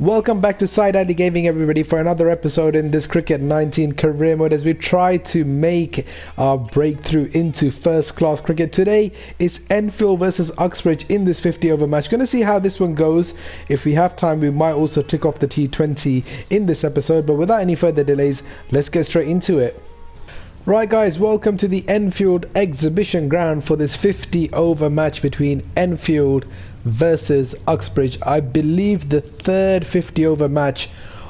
Welcome back to Syed Gaming, everybody, for another episode in this Cricket 19 career mode as we try to make our breakthrough into first class cricket. Today is Enfield versus Uxbridge in this 50 over match. Going to see how this one goes. If we have time, we might also tick off the T20 in this episode, but without any further delays, let's get straight into it. Right guys, welcome to the Enfield exhibition ground for this 50 over match between Enfield versus Uxbridge. I believe the third 50 over match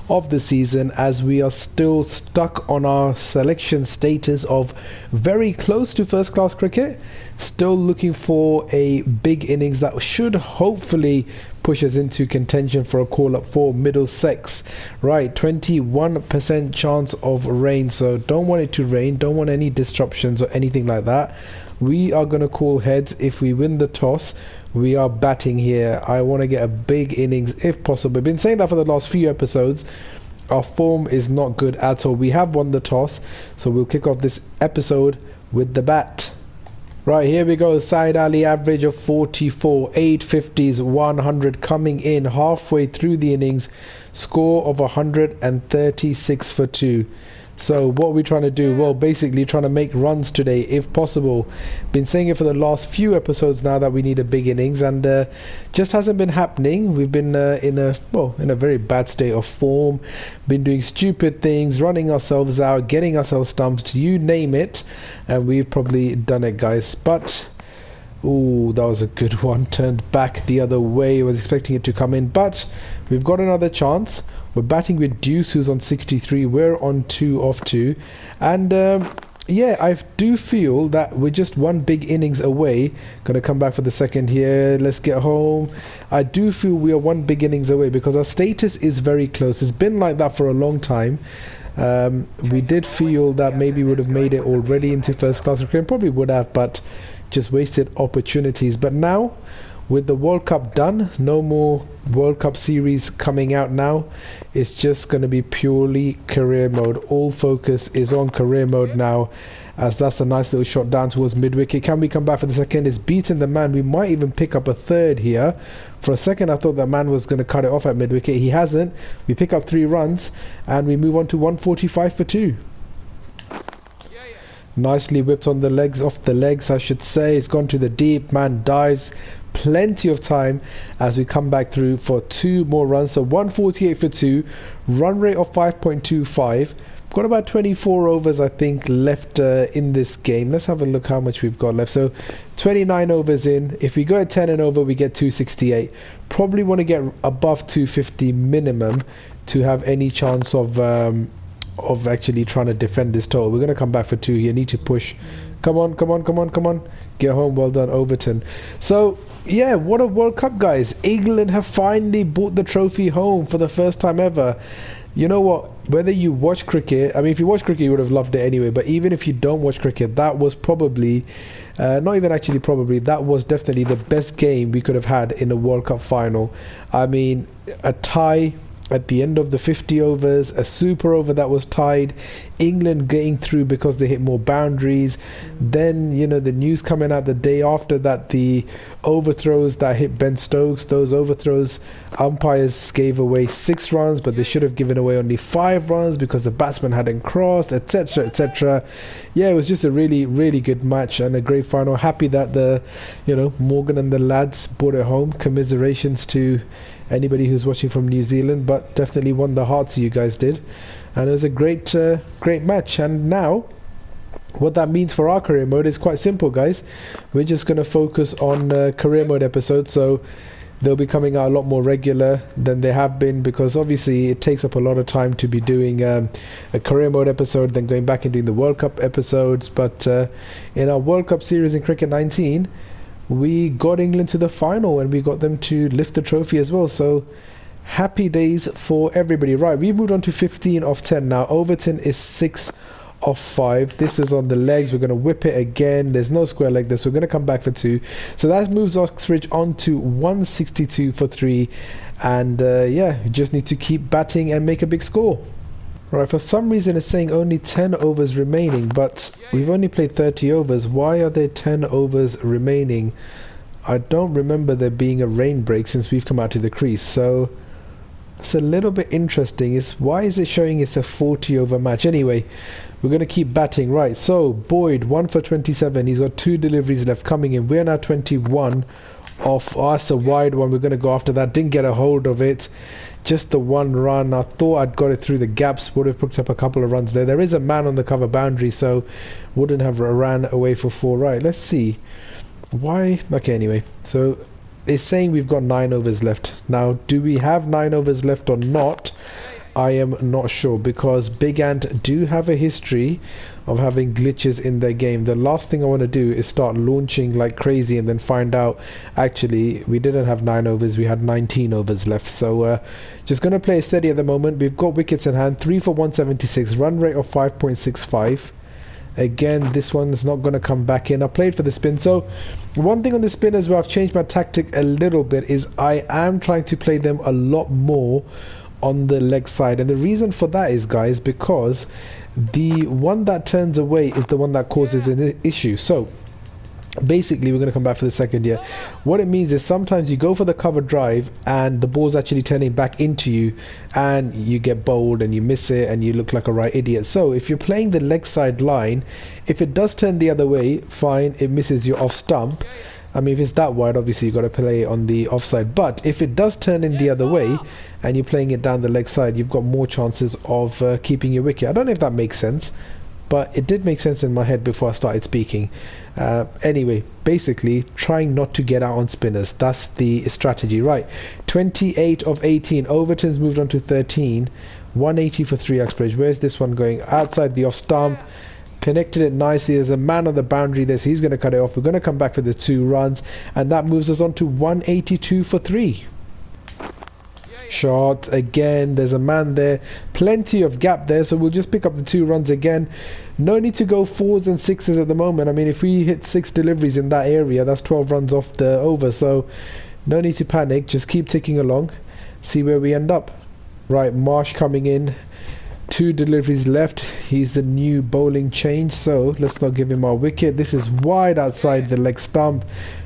of the season, as we are still stuck on our selection status of very close to first class cricket. Still looking for a big innings that should hopefully push us into contention for a call up for Middlesex. Right, 21% chance of rain, so don't want it to rain, don't want any disruptions or anything like that. We are going to call heads. If we win the toss, we are batting here. I want to get a big innings if possible. I've been saying that for the last few episodes. Our form is not good at all. We have won the toss, so we'll kick off this episode with the bat. Right, here we go. Syed Ali, average of 44, 850s, 100 coming in halfway through the innings, score of 136 for 2. So what are we trying to do? Well, basically trying to make runs today if possible. Been saying it for the last few episodes now that we need a big innings, and just hasn't been happening. We've been in a very bad state of form, been doing stupid things, running ourselves out, getting ourselves stumped, you name it, and we've probably done it, guys. But ooh, that was a good one. Turned back the other way. I was expecting it to come in, but we've got another chance. We're batting with Deuce, who's on 63. We're on 2 off 2. And yeah, I do feel that we're just one big innings away. Gonna come back for the second here. Let's get home. I do feel we are one big innings away because our status is very close. It's been like that for a long time. We did feel that maybe we would have made it already into first class cricket. Probably would have, but just wasted opportunities. But now, with the World Cup done, no more World Cup series coming out now. It's just going to be purely career mode. All focus is on career mode now, as that's a nice little shot down towards mid-wicket. Can we come back for the second? It's beaten the man. We might even pick up a third here. For a second, I thought that man was going to cut it off at mid-wicket. He hasn't. We pick up 3 runs, and we move on to 145 for 2. Nicely whipped on the legs, off the legs I should say. It's gone to the deep, man dives. Plenty of time as we come back through for 2 more runs. So 148 for 2, run rate of 5.25. Got about 24 overs I think left in this game. Let's have a look how much we've got left. So 29 overs in. If we go at 10 and over, we get 268. Probably want to get above 250 minimum to have any chance of actually trying to defend this total. We're going to come back for 2 here. Need to push. Come on, come on, come on, come on. Get home. Well done, Overton. So yeah, what a World Cup, guys. England have finally brought the trophy home for the first time ever. You know what, whether you watch cricket, I mean, if you watch cricket, you would have loved it anyway, but even if you don't watch cricket, that was probably not even actually probably, that was definitely the best game we could have had in a World Cup final. I mean, a tie at the end of the 50 overs, a super over that was tied, England getting through because they hit more boundaries. Then, you know, the news coming out the day after that the overthrows that hit Ben Stokes, those overthrows, umpires gave away 6 runs, but they should have given away only 5 runs because the batsman hadn't crossed, etc, etc. Yeah, it was just a really, really good match and a great final. Happy that the, you know, Morgan and the lads brought it home. Commiserations to anybody who's watching from New Zealand, but definitely won the hearts, you guys did. And it was a great great match. And now what that means for our career mode is quite simple, guys. We're just going to focus on career mode episodes, so they'll be coming out a lot more regular than they have been, because obviously it takes up a lot of time to be doing a career mode episode, then going back and doing the World Cup episodes. But in our World Cup series in Cricket 19, we got England to the final and we got them to lift the trophy as well. So happy days for everybody. Right, we've moved on to 15 off 10 now. Overton is 6 off 5. This is on the legs. We're going to whip it again. There's no square leg there, so we're going to come back for 2. So that moves Oxbridge on to 162 for 3. And yeah, you just need to keep batting and make a big score. Right, for some reason it's saying only 10 overs remaining, but we've only played 30 overs. Why are there 10 overs remaining? I don't remember there being a rain break since we've come out to the crease, so It's a little bit interesting. Is why is it showing it's a 40 over match? Anyway, we're going to keep batting. Right, so Boyd 1 for 27. He's got 2 deliveries left coming in. We're now 21 off. Oh, that's a wide one. We're going to go after that. Didn't get a hold of it. Just the one run. I thought I'd got it through the gaps. Would have picked up a couple of runs there. There is a man on the cover boundary, so wouldn't have ran away for 4. Right, let's see. Why? Okay, anyway. So it's saying we've got 9 overs left. Now, do we have 9 overs left or not? I am not sure, because Big Ant do have a history of having glitches in their game. The last thing I want to do is start launching like crazy and then find out actually we didn't have 9 overs, we had 19 overs left. So just going to play steady at the moment. We've got wickets in hand, 3 for 176, run rate of 5.65. Again, this one's not going to come back in. I played for the spin. So one thing on the spinners where I've changed my tactic a little bit is I am trying to play them a lot more on the leg side, and the reason for that is, guys, because the one that turns away is the one that causes an issue. So basically, we're going to come back for the second here. What it means is sometimes you go for the cover drive and the ball's actually turning back into you and you get bowled and you miss it and you look like a right idiot. So if you're playing the leg side line, if it does turn the other way, fine, it misses you off stump. I mean, if it's that wide, obviously you've got to play it on the offside. But if it does turn in the other way and you're playing it down the leg side, you've got more chances of keeping your wicket. I don't know if that makes sense, but it did make sense in my head before I started speaking. Anyway, basically trying not to get out on spinners. That's the strategy. Right, 28 of 18. Overton's moved on to 13. 180 for 3 Uxbridge. Where's this one going? Outside the off stump. Connected it nicely. There's a man on the boundary there, so he's going to cut it off. We're going to come back for the 2 runs, and that moves us on to 182 for 3. Shot again. There's a man there. Plenty of gap there, so we'll just pick up the 2 runs again. No need to go 4s and 6s at the moment. I mean, if we hit 6 deliveries in that area, that's 12 runs off the over, so no need to panic. Just keep ticking along, see where we end up. Right, Marsh coming in. 2 deliveries left. He's the new bowling change, so let's not give him our wicket. This is wide outside the leg stump.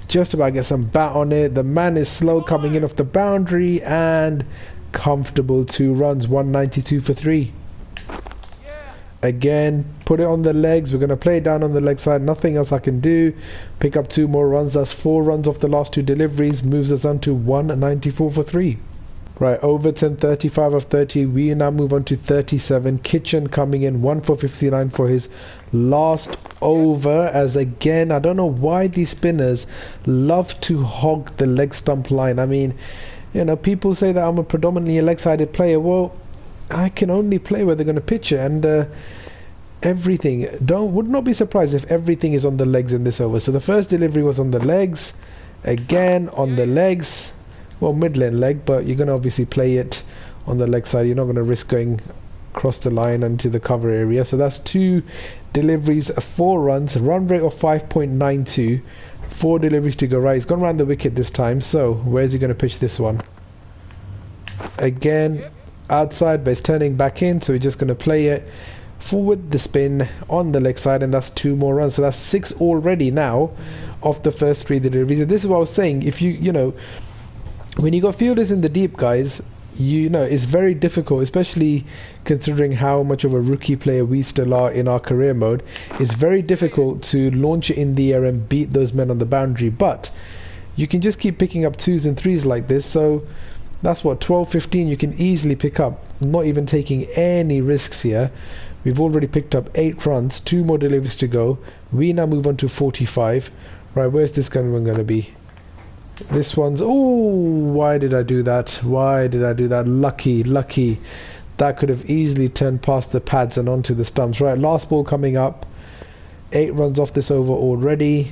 Just about get some bat on it. The man is slow coming in off the boundary, and comfortable 2 runs. 192 for 3. Again, put it on the legs. We're going to play it down on the leg side. Nothing else I can do. Pick up 2 more runs. That's 4 runs off the last 2 deliveries. Moves us on to 194 for 3. Right, Overton 35 of 30. We now move on to 37. Kitchen coming in 1 for 59 for his last over. As again, I don't know why these spinners love to hog the leg stump line. I mean, you know, people say that I'm a predominantly a leg-sided player. Well, I can only play where they're going to pitch it, and everything. Would not be surprised if everything is on the legs in this over. So the first delivery was on the legs. Again on the legs. Well, mid-lane leg, but you're going to obviously play it on the leg side. You're not going to risk going across the line into the cover area. So that's 2 deliveries, 4 runs, run rate of 5.92, 4 deliveries to go. Right, he's gone around the wicket this time. So where's he going to pitch this one? Again, outside, but it's turning back in. So we're just going to play it forward, the spin on the leg side, and that's 2 more runs. So that's 6 already now of the first 3 deliveries. And this is what I was saying. If you know, when you got fielders in the deep, guys, you know, it's very difficult, especially considering how much of a rookie player we still are in our career mode. It's very difficult to launch it in the air and beat those men on the boundary, but you can just keep picking up 2s and 3s like this. So that's what, 12, 15 you can easily pick up, not even taking any risks here. We've already picked up 8 runs, 2 more deliveries to go. We now move on to 45. Right, where's this one going to be? This one's, oh, why did I do that? Why did I do that? Lucky. That could have easily turned past the pads and onto the stumps. Right, last ball coming up. 8 runs off this over already.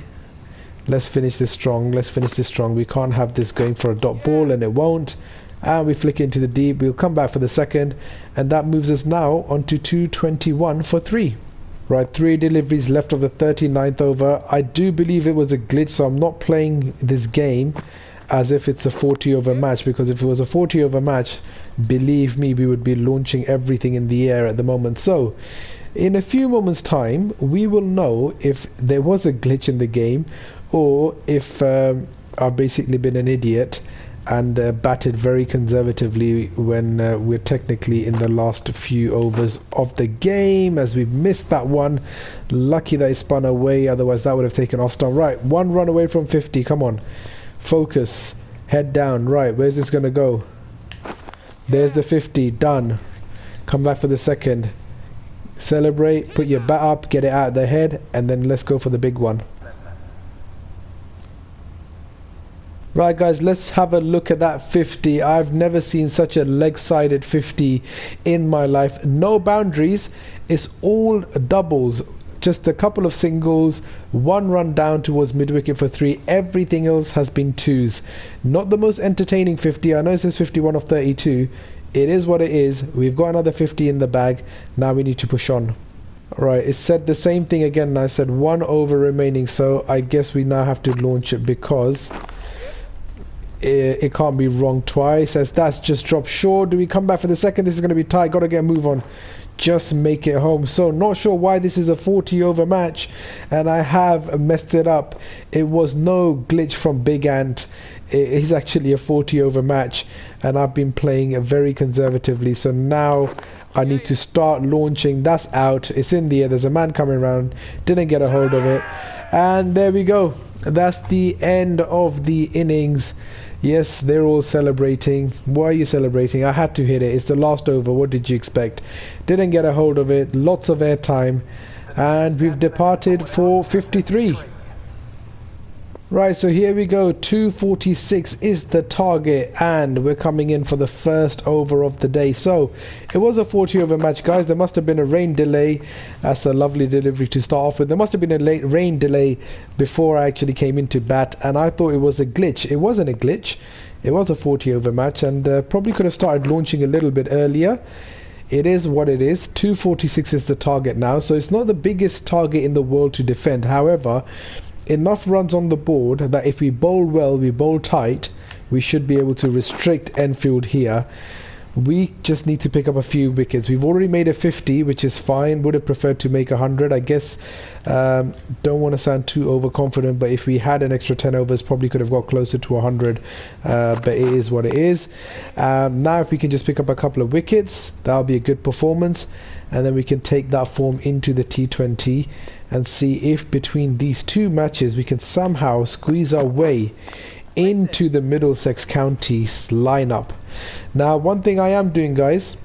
Let's finish this strong. We can't have this going for a dot ball, and it won't. And we flick into the deep. We'll come back for the second, and that moves us now onto 221 for 3. Right, 3 deliveries left of the 39th over. I do believe it was a glitch, so I'm not playing this game as if it's a 40 over match, because if it was a 40 over match, believe me, we would be launching everything in the air at the moment. So in a few moments time, we will know if there was a glitch in the game, or if I've basically been an idiot and batted very conservatively when we're technically in the last few overs of the game, as we missed that one. Lucky that it spun away, otherwise that would have taken off stump. Right, 1 run away from 50. Come on, focus, head down. Right, where's this gonna go? There's the 50, done. Come back for the second. Celebrate, put your bat up, get it out of the head, and then let's go for the big one. Right guys, let's have a look at that 50. I've never seen such a leg-sided 50 in my life. No boundaries, it's all doubles. Just a couple of singles, 1 run down towards mid-wicket for 3. Everything else has been 2s. Not the most entertaining 50. I know it says 51 of 32. It is what it is. We've got another 50 in the bag. Now we need to push on. Right, it said the same thing again. I said 1 over remaining, so I guess we now have to launch it because it can't be wrong twice, as that's just dropped short. Do we come back for the second? This is going to be tight. Got to get a move on. Just make it home. So not sure why this is a 40 over match, and I have messed it up. It was no glitch from Big Ant. It is actually a 40 over match, and I've been playing very conservatively. So now I need to start launching. That's out. It's in the air. There's a man coming around. Didn't get a hold of it, and there we go. That's the end of the innings. Yes, they're all celebrating. Why are you celebrating? I had to hit it. It's the last over. What did you expect? Didn't get a hold of it. Lots of airtime. And we've departed for 53. Right, so here we go. 246 is the target, and we're coming in for the first over of the day. So it was a 40 over match, guys. There must have been a rain delay. That's a lovely delivery to start off with. There must have been a late rain delay before I actually came into bat, and I thought it was a glitch. It wasn't a glitch. It was a 40 over match, and probably could have started launching a little bit earlier. It is what it is. 246 is the target now, so it's not the biggest target in the world to defend. However, enough runs on the board that if we bowl well, we bowl tight, we should be able to restrict Enfield here. We just need to pick up a few wickets. We've already made a 50, which is fine. Would have preferred to make 100, I guess. Don't want to sound too overconfident, but if we had an extra 10 overs, probably could have got closer to 100, but it is what it is. Now if we can just pick up a couple of wickets, that'll be a good performance, and then we can take that form into the T20 and see if between these two matches we can somehow squeeze our way into the Middlesex Counties lineup. Now, one thing I am doing, guys,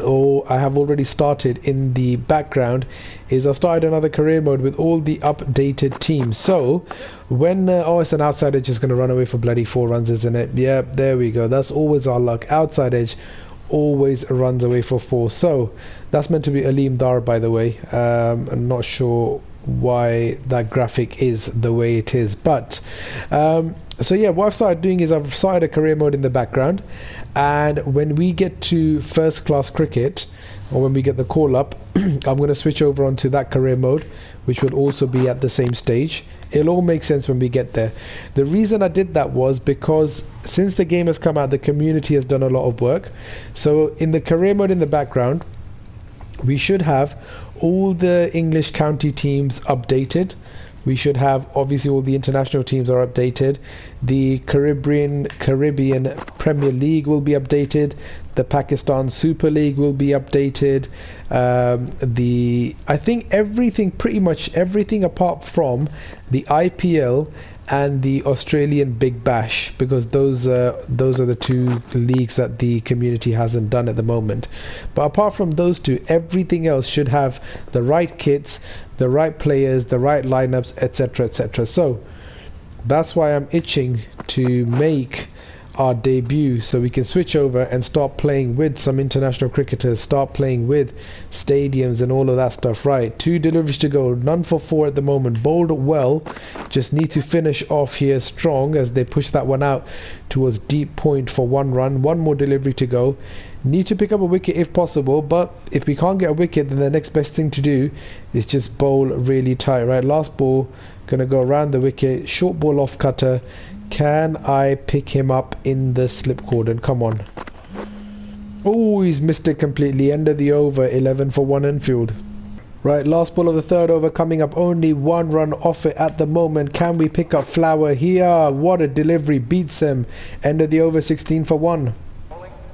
or I have already started in the background, is I've started another career mode with all the updated teams. So when oh, it's an outside edge, just going to run away for bloody 4 runs, isn't it? Yeah, there we go. That's always our luck. Outside edge always runs away for 4. So that's meant to be Aleem Dar, by the way. I'm not sure why that graphic is the way it is, but so yeah, what I've started doing is I've started a career mode in the background, and when we get to first class cricket, or when we get the call up, I'm going to switch over onto that career mode, which will also be at the same stage. It'll all make sense when we get there. The reason I did that was because since the game has come out, the community has done a lot of work. So in the career mode in the background, we should have all the English county teams updated. We should have, obviously, all the international teams are updated. The Caribbean Premier League will be updated. The Pakistan Super League will be updated. I think everything, pretty much everything apart from the IPL and the Australian Big Bash, because those are the 2 leagues that the community hasn't done at the moment. But apart from those 2, everything else should have the right kits, the right players, the right lineups, etc, etc. So that's why I'm itching to make our debut, so we can switch over and start playing with some international cricketers, start playing with stadiums and all of that stuff. Right, 2 deliveries to go, none for 4 at the moment. Bowled well, just need to finish off here strong as they push that one out towards deep point for 1 run. 1 more delivery to go. Need to pick up a wicket if possible, but if we can't get a wicket, then the next best thing to do is just bowl really tight. Right, last ball, gonna go around the wicket, short ball off cutter. Can I pick him up in the slip cordon? Come on. Oh, he's missed it completely. End of the over. 11 for 1 Enfield. Right, last ball of the third over coming up, only one run off it at the moment. Can we pick up Flower here? What a delivery, beats him. End of the over, 16 for 1.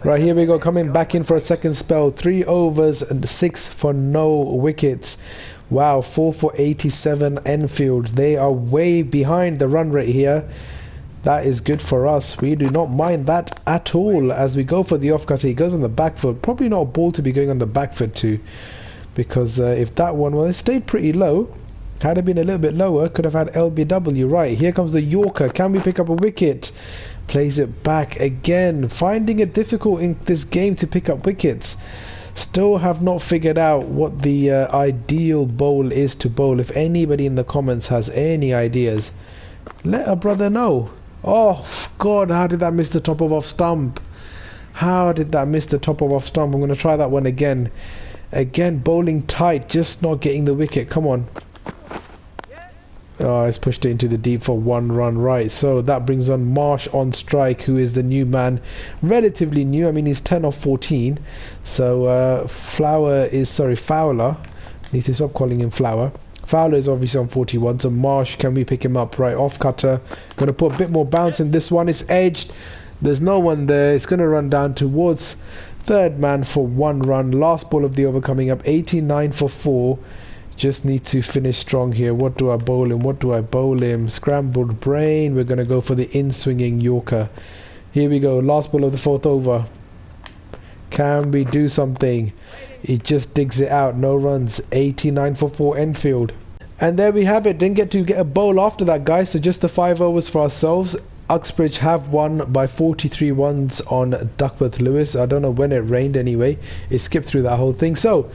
Right, here we go, coming back in for a second spell. 3 overs and 6 for no wickets. Wow, 4 for 87 Enfield. They are way behind the run rate here. That is good for us. We do not mind that at all. As we go for the off cutter, he goes on the back foot. Probably not a ball to be going on the back foot too. Because if that one, well, it stayed pretty low. Had it been a little bit lower, could have had LBW. Right, here comes the Yorker. Can we pick up a wicket? Plays it back again. Finding it difficult in this game to pick up wickets. Still have not figured out what the ideal bowl is to bowl. If anybody in the comments has any ideas, let a brother know. Oh, God, how did that miss the top of off stump? How did that miss the top of off stump? I'm going to try that one again. Again, bowling tight, just not getting the wicket. Come on. Oh, it's pushed it into the deep for 1 run. Right, so that brings on Marsh on strike, who is the new man. Relatively new. I mean, he's 10 off 14. So Fowler. Need to stop calling him Flower. Fowler is obviously on 41. So Marsh, can we pick him up? Right, off cutter. Going to put a bit more bounce in this one. It's edged. There's no one there. It's going to run down towards third man for 1 run. Last ball of the over coming up, 89 for 4. Just need to finish strong here. What do I bowl him? What do I bowl him? Scrambled brain. We're going to go for the in-swinging Yorker. Here we go. Last ball of the 4th over. Can we do something? He just digs it out. No runs. 89 for 4 Enfield. And there we have it. Didn't get to get a bowl after that, guys. So just the 5 overs for ourselves. Uxbridge have won by 43 runs on Duckworth Lewis. I don't know when it rained anyway. It skipped through that whole thing. So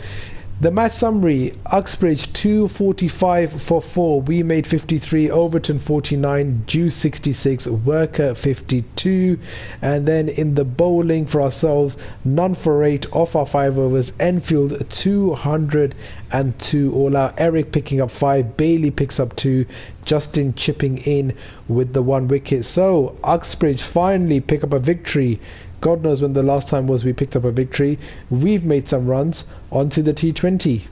the match summary: Uxbridge 245 for 4. We made 53. Overton 49. Dew 66. Worker 52. And then in the bowling for ourselves, none for 8 off our 5 overs. Enfield 202 all out. Eric picking up 5. Bailey picks up 2. Justin chipping in with the 1 wicket. So Uxbridge finally pick up a victory. God knows when the last time was we picked up a victory. We've made some runs onto the T20.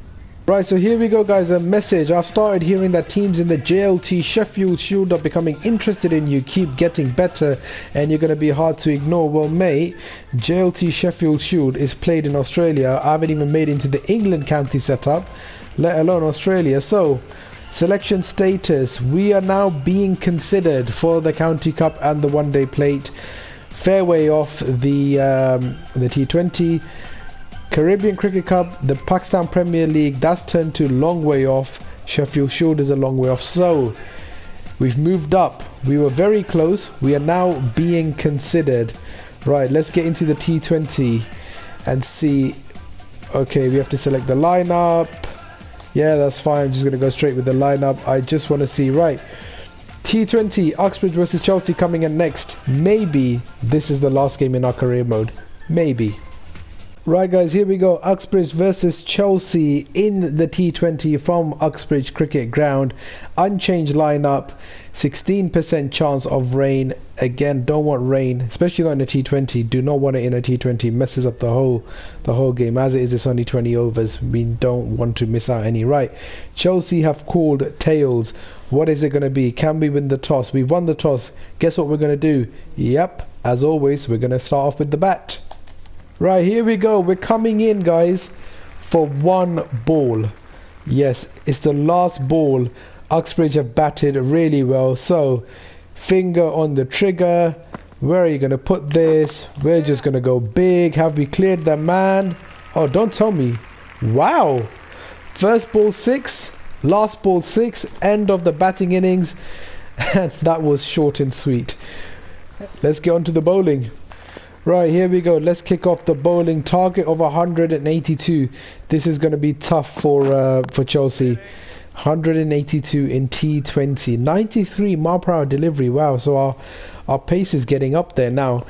Right, so here we go, guys. A message. I've started hearing that teams in the JLT Sheffield Shield are becoming interested in you. Keep getting better and you're going to be hard to ignore. Well, mate, JLT Sheffield Shield is played in Australia. I haven't even made it into the England county setup, let alone Australia. So selection status: we are now being considered for the County Cup and the One Day Plate. Fairway off the T20. Caribbean Cricket Cup, the Pakistan Premier League, that's turned to long way off. Sheffield Shield is a long way off. So we've moved up. We were very close. We are now being considered. Right, let's get into the T20 and see. Okay, we have to select the lineup. Yeah, that's fine. I'm just going to go straight with the lineup. I just want to see. Right, T20, Uxbridge versus Chelsea coming in next. Maybe this is the last game in our career mode. Maybe. Right, guys, here we go. Uxbridge versus Chelsea in the T20 from Uxbridge Cricket Ground. Unchanged lineup. 16% chance of rain. Again, don't want rain, especially not in a T20. Do not want it in a T20. Messes up the whole game. As it is, it's only 20 overs. We don't want to miss out any. Right, Chelsea have called tails. What is it going to be? Can we win the toss? We won the toss. Guess what we're going to do? Yep, as always, we're going to start off with the bat. Right, here we go. We're coming in, guys, for 1 ball. Yes, it's the last ball. Uxbridge have batted really well. So, finger on the trigger. Where are you going to put this? We're just going to go big. Have we cleared the man? Oh, don't tell me. Wow. First ball 6. Last ball 6. End of the batting innings. And that was short and sweet. Let's get on to the bowling. Right, here we go. Let's kick off the bowling. Target of 182. This is going to be tough for Chelsea. 182 in T20. 93 mile per hour delivery. Wow, so our pace is getting up there now.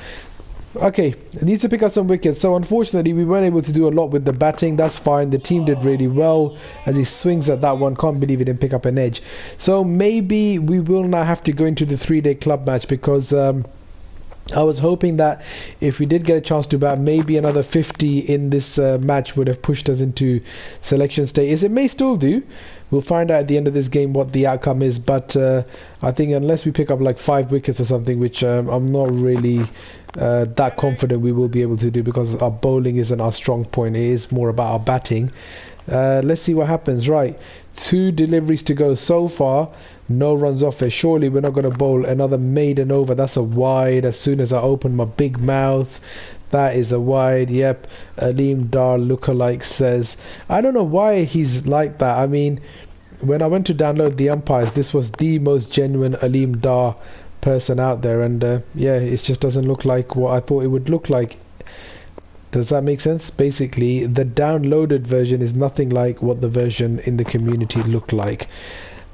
Okay, need to pick up some wickets. So unfortunately, we weren't able to do a lot with the batting. That's fine. The team did really well as he swings at that one. Can't believe he didn't pick up an edge. So maybe we will now have to go into the 3-day club match because I was hoping that if we did get a chance to bat, maybe another 50 in this match would have pushed us into selection status. It may still do. We'll find out at the end of this game what the outcome is. But I think unless we pick up like 5 wickets or something, which I'm not really that confident we will be able to do, because our bowling isn't our strong point. It is more about our batting. Let's see what happens. Right, 2 deliveries to go so far. No runs off it. Surely we're not going to bowl another maiden over. That's a wide. As soon as I open my big mouth, that is a wide. Yep. Aleem Dar lookalike says. I don't know why he's like that. I mean, when I went to download the umpires, this was the most genuine Aleem Dar person out there, and yeah, it just doesn't look like what I thought it would look like. Does that make sense? Basically, the downloaded version is nothing like what the version in the community looked like.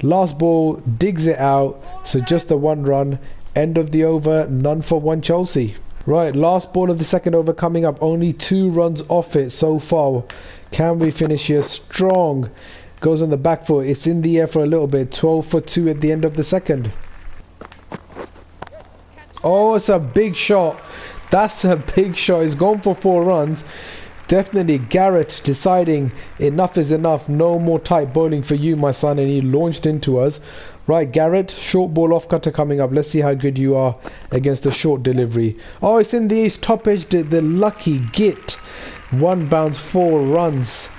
Last ball, digs it out, so just the 1 run. End of the over, none for 1 Chelsea. Right, last ball of the second over coming up, only 2 runs off it so far. Can we finish here strong? Goes on the back foot, it's in the air for a little bit. 12 for 2 at the end of the second. Oh, it's a big shot. That's a big shot. It's gone for 4 runs. Definitely Garrett deciding enough is enough. No more tight bowling for you, my son. And he launched into us. Right, Garrett, short ball off cutter coming up. Let's see how good you are against a short delivery. Oh, it's in the ace, top edge, the lucky git. 1 bounce, 4 runs.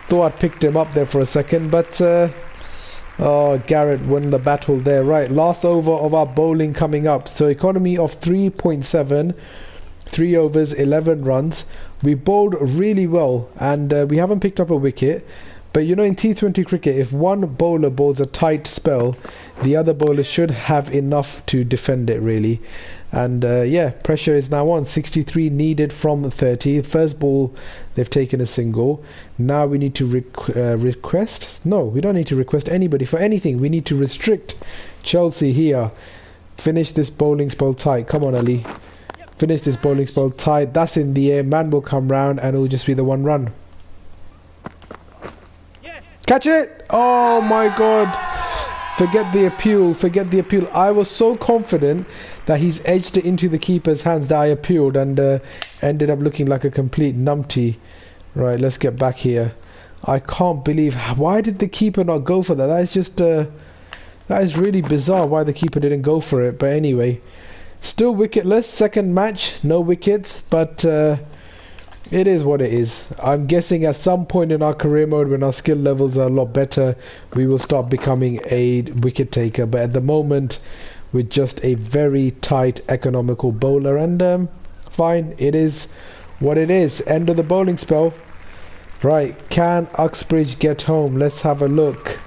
Thought I'd picked him up there for a second, but oh, Garrett won the battle there. Right, last over of our bowling coming up. So economy of 3.7, 3 overs, 11 runs. We bowled really well, and we haven't picked up a wicket. But you know, in T20 cricket, if one bowler bowls a tight spell, the other bowler should have enough to defend it, really. And yeah, pressure is now on. 63 needed from 30. First ball, they've taken a single. Now we need to request. No, we don't need to request anybody for anything. We need to restrict Chelsea here. Finish this bowling spell tight. Come on, Ali. Finish this bowling spell tight. That's in the air. Man will come round and it will just be the 1 run. Catch it! Oh my god. Forget the appeal. Forget the appeal. I was so confident that he's edged it into the keeper's hands that I appealed, and ended up looking like a complete numpty. Right, let's get back here. I can't believe. Why did the keeper not go for that? That is just that is really bizarre why the keeper didn't go for it. But anyway, still wicketless. Second match, no wickets, but it is what it is. I'm guessing at some point in our career mode, when our skill levels are a lot better, we will start becoming a wicket taker. But at the moment, we're just a very tight economical bowler, and fine, it is what it is. End of the bowling spell. Right, can Uxbridge get home? Let's have a look.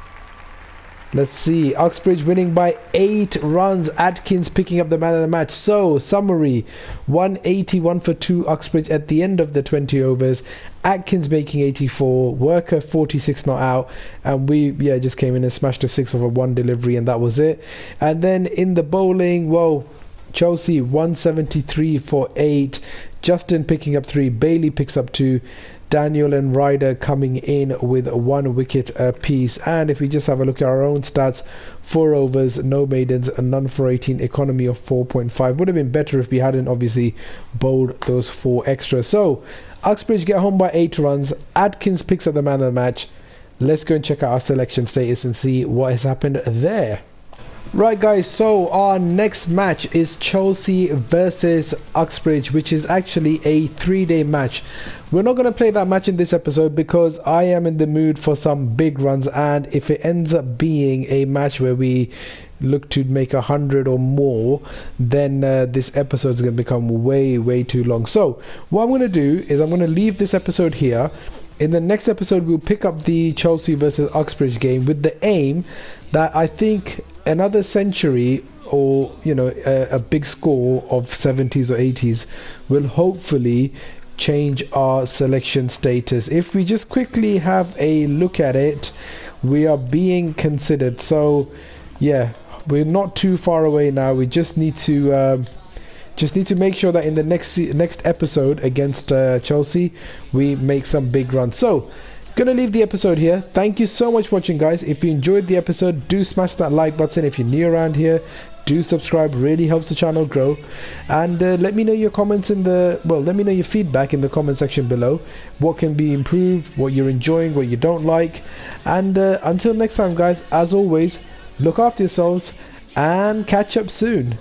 Let's see. Uxbridge winning by 8 runs. Atkins picking up the man of the match. So, summary. 181 for 2 Uxbridge at the end of the 20 overs. Atkins making 84. Worker 46 not out. And we, yeah, just came in and smashed a 6 over 1 delivery, and that was it. And then in the bowling, well, Chelsea 173 for 8. Justin picking up 3. Bailey picks up 2. Daniel and Ryder coming in with 1 wicket apiece. And if we just have a look at our own stats, 4 overs, no maidens, and none for 18, economy of 4.5. Would have been better if we hadn't obviously bowled those 4 extras. So Uxbridge get home by 8 runs. Atkins picks up the man of the match. Let's go and check out our selection status and see what has happened there. Right guys, so our next match is Chelsea versus Uxbridge, which is actually a 3-day match. We're not going to play that match in this episode because I am in the mood for some big runs, and if it ends up being a match where we look to make 100 or more, then this episode is going to become way too long. So what I'm going to do is I'm going to leave this episode here. In the next episode, we'll pick up the Chelsea versus Uxbridge game with the aim that I think another century, or you know, a big score of 70s or 80s will hopefully change our selection status. If we just quickly have a look at it, we are being considered. So yeah, we're not too far away now. We just need to make sure that in the next episode against Chelsea, we make some big runs. So gonna leave the episode here. Thank you so much for watching, guys. If you enjoyed the episode, do smash that like button. If you're new around here, do subscribe, really helps the channel grow. And let me know your comments let me know your feedback in the comment section below. What can be improved, what you're enjoying, what you don't like. And until next time guys, as always, look after yourselves and catch up soon.